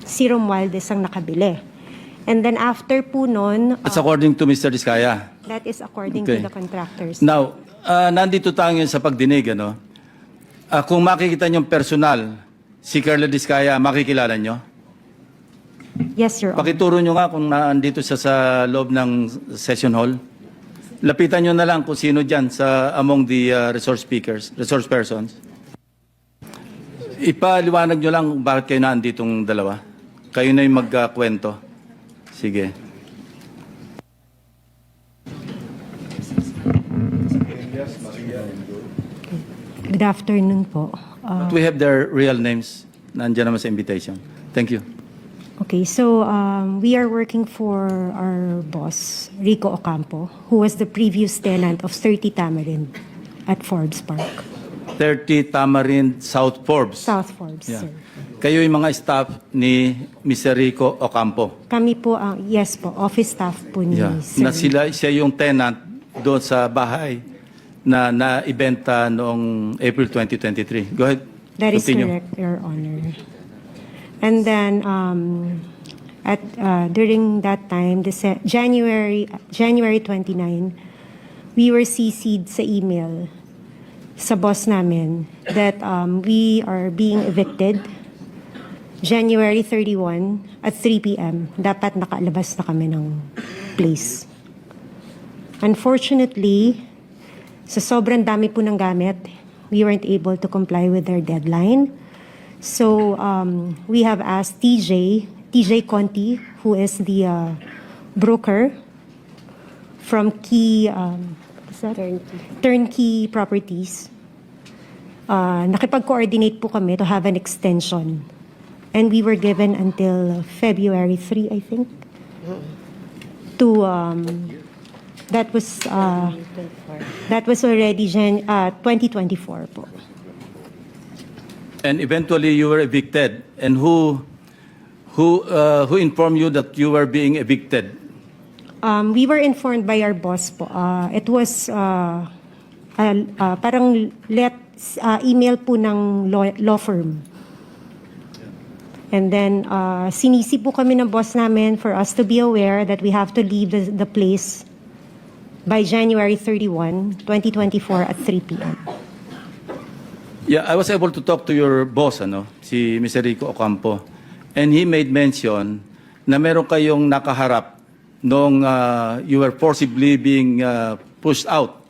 si Romualdez ang nakabili. And then after po nun, That's according to Mr. Diskaya. that is according Okay. to the contractors. Now, nandito tayo ngayon sa pagdinig, ano? Kung makikita niyo personal, si Carla Diskaya, makikilala niyo? Yes, Your Honor. Pakituro niyo nga kung nandito siya sa loob ng session hall. Lapitan niyo na lang kung sino dyan sa among the resource persons. Ipaliwanag niyo lang kung bakit kayo nanditong dalawa. Kayo na yung magkwento. Sige. Good afternoon po. We have their real names. Nandiyan naman sa invitation. Thank you. Okay, so we are working for our boss, Rico Ocampo, who was the previous tenant of 30 Tamarind at Forbes Park. 30 Tamarind South Forbes. South Forbes, Yeah. sir. Kayo yung mga staff ni Mr. Rico Ocampo. Kami po, yes po, office staff po ni Yeah. Sir. Na siya yung tenant doon sa bahay na naibenta noong April 2023. Go ahead. That is Continue. correct, Your Honor. And then, during that time, January 29, we were CC'd sa email sa boss namin that we are being evicted January 31 at 3 p.m. Dapat nakalabas na kami ng place. Unfortunately, sa sobrang dami po ng gamit, we weren't able to comply with their deadline. So we have asked TJ Conti, who is the broker from Turnkey Properties. Nakipag-coordinate po kami to have an extension. And we were given until February 3, I think, to that was already 2024 po. And eventually you were evicted. And who informed you that you were being evicted? We were informed by our boss po. It was parang email po ng law firm. And then sinisi po kami ng boss namin for us to be aware that we have to leave the place by January 31, 2024 at 3 p.m. Yeah, I was able to talk to your boss, si Mr. Rico Ocampo. And he made mention na meron kayong nakaharap nung you were forcibly being pushed out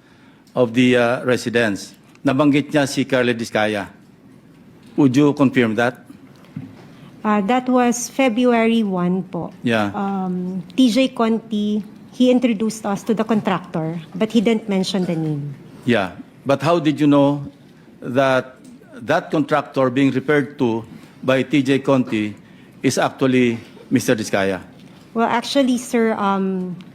of the residence. Nabanggit niya si Carla Diskaya. Would you confirm that? That was February 1 po. Yeah. TJ Conti, he introduced us to the contractor, but he didn't mention the name. Yeah. But how did you know that that contractor being referred to by TJ Conti is actually Mr. Diskaya? Well, actually, sir,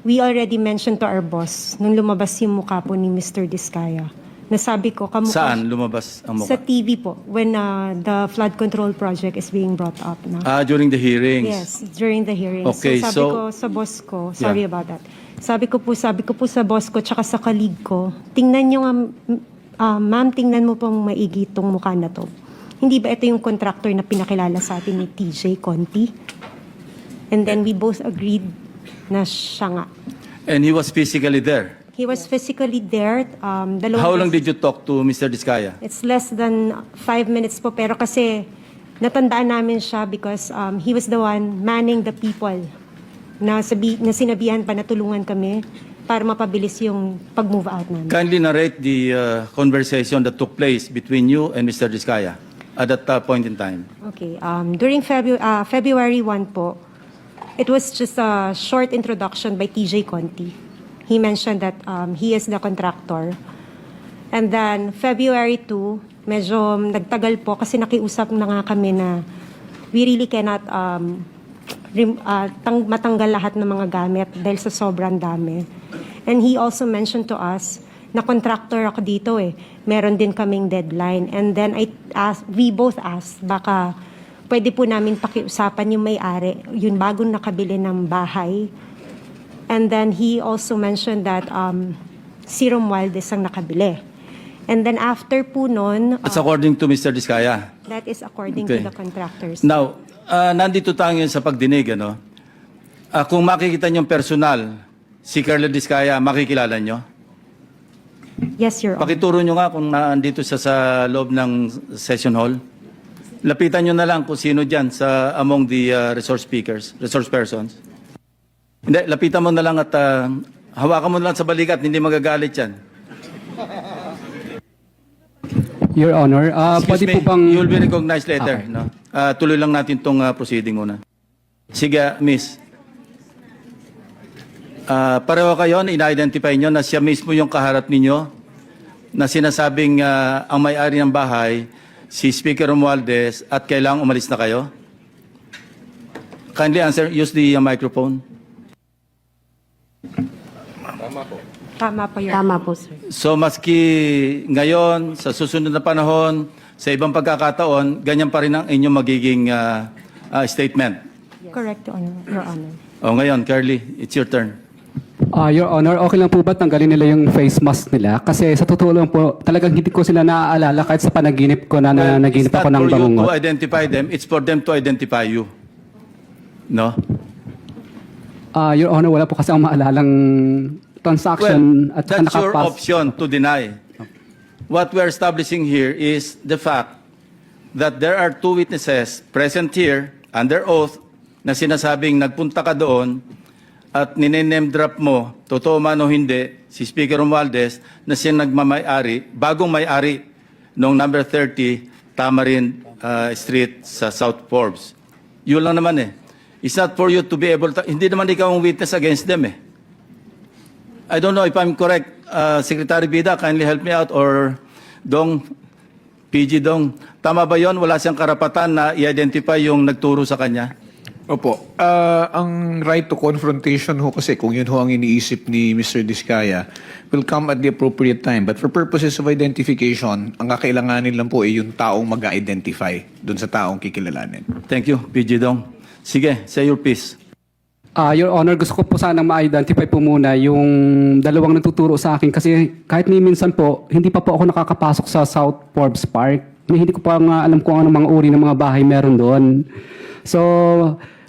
we already mentioned to our boss nung lumabas yung mukha po ni Mr. Diskaya. Nasabi ko, kamukha Saan lumabas ang sa mukha? TV po, when the flood control project is being brought up na. During the hearings? Yes, during the hearings. Okay, so sabi so- ko sa boss ko, sorry Yeah. about that. Sabi ko po sa boss ko, tsaka sa colleague ko, tingnan nyo nga, ma'am, tingnan mo pong maigi itong mukha na to. Hindi ba ito yung contractor na pinakilala sa atin ni TJ Conti? And then we both agreed na siya nga. And he was physically there. He was physically there. How long did you talk to Mr. Diskaya? It's less than 5 minutes po, pero kasi natandaan namin siya because he was the one manning the people na sinabihan pa na tulungan kami para mapabilis yung pag-move out namin. Kindly narrate the conversation that took place between you and Mr. Diskaya at that point in time. Okay. During February 1 po, it was just a short introduction by TJ Conti. He mentioned that he is the contractor. And then February 2, medyo nagtagal po kasi nakiusap na nga kami na we really cannot matanggal lahat ng mga gamit dahil sa sobrang dami. And he also mentioned to us na contractor ako dito Meron din kaming deadline. And then we both asked, baka pwede po namin pakiusapan yung may-ari, yung bagong nakabili ng bahay. And then he also mentioned that si Romualdez ang nakabili. And then after po nun, That's according to Mr. Diskaya. that is according Okay. to the contractors. Now, nandito tayo ngayon sa pagdinig, ano? Kung makikita niyo personal, si Carla Diskaya, makikilala niyo? Yes, Your Honor. Pakituro niyo nga kung nandito siya sa loob ng session hall. Lapitan niyo na lang kung sino dyan sa among the resource persons. Hindi, lapitan mo na lang at hawakan mo na lang sa balikat, hindi magagalit yan. Your Honor, Excuse pwede me, po bang... you'll be recognized later. Okay. No? Tuloy lang natin itong proceeding muna. Sige, miss. Pareho kayo, ina-identify nyo na siya mismo yung kaharap ninyo na sinasabing ang may-ari ng bahay, si Speaker Romualdez, at kailangang umalis na kayo? Kindly answer, use the microphone. Tama po, Your Honor. Tama po, sir. So maski ngayon, sa susunod na panahon, sa ibang pagkakataon, ganyan pa rin ang inyong magiging statement. Correct, Your Honor. O ngayon, Carly, it's your turn. Your Honor, okay lang po ba tanggalin nila yung face mask nila? Kasi sa totoo lang po, talagang hindi ko sila naaalala kahit sa panaginip ko na nanaginip ako ng It's not for you to bangungot. identify them, it's for them to identify you. No? Your Honor, wala po kasi ang maalalang transaction Well, at saka that's your nakapas. option to deny. What we're establishing here is the fact that there are two witnesses present here under oath na sinasabing nagpunta ka doon at nine-name drop mo, totoo man o hindi, si Speaker Romualdez na siya nagmamay-ari, bagong may-ari noong number 30 Tamarin Street sa South Forbes. Yun lang naman eh. It's not for you to be able to, hindi naman ikaw ang witness against them eh. I don't know if I'm correct. Secretary Bida, kindly help me out, or Dong, PG Dong. Tama ba yon? Wala siyang karapatan na i-identify yung nagturo sa kanya? Opo. Ang right to confrontation ho kasi kung yun ho ang iniisip ni Mr. Diskaya will come at the appropriate time. But for purposes of identification, ang kakailanganin lang po ay yung taong mag-identify dun sa taong kikilalanin. Thank you, PG Dong. Sige, say your piece. Your Honor, gusto ko po sanang ma-identify po muna yung dalawang nagtuturo sa akin kasi kahit ni minsan po, hindi pa po ako nakakapasok sa South Forbes Park. Hindi ko pa nga alam kung ano mga uri ng mga bahay meron doon. So,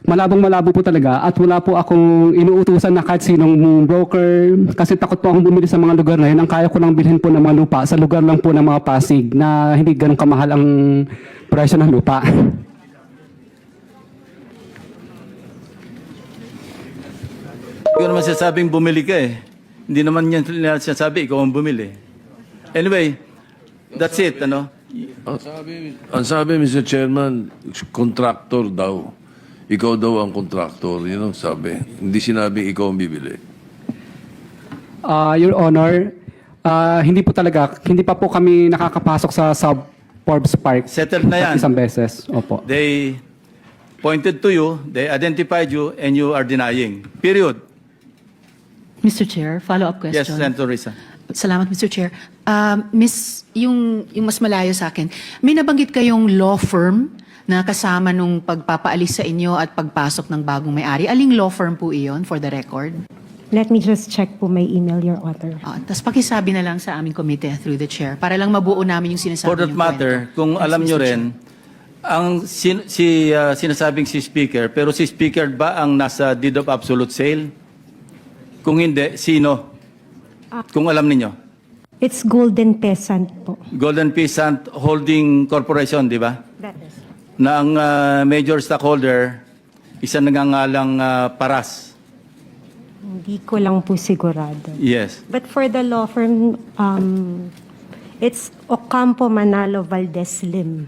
malabong-malabo po talaga at wala po akong inuutusan na kahit sinong broker kasi takot po akong bumili sa mga lugar na yun. Ang kaya ko lang bilhin po ng mga lupa sa lugar lang po ng mga Pasig na hindi ganun kamahal ang presyo ng lupa. Hindi ko naman sasabing bumili ka eh. Hindi naman yan sinasabi, ikaw ang bumili. Anyway, that's it, ano? Ang sabi, Mr. Chairman, contractor daw. Ikaw daw ang contractor. Yun ang sabi. Hindi sinabi ikaw ang bibili. Your Honor, hindi po talaga, hindi pa po kami nakakapasok sa South Forbes Park. Settled na yan. Isang beses. Opo. They pointed to you, they identified you, and you are denying. Period. Mr. Chair, follow-up Yes, question. Senator Risa. Salamat, Mr. Chair. Miss, yung mas malayo sa akin, may nabanggit kayong law firm na kasama nung pagpapaalis sa inyo at pagpasok ng bagong may-ari. Aling law firm po iyon, for the record? Let me just check po my email, Your Honor. Tapos pakisabi na lang sa aming komite through the chair para lang mabuo namin yung sinasabi For that niyong matter, kwento. kung Yes, alam Mr. nyo Chair. rin, ang sinasabing si Speaker, pero si Speaker ba ang nasa deed of absolute sale? Kung hindi, sino? Kung alam ninyo. It's Golden Peasant po. Golden Peasant Holding Corporation, di ba? That is. Na ang major stockholder, isang nangangalang Paras. Hindi ko lang po sigurado. Yes. But for the law firm, it's Ocampo Manalo Valdez Lim.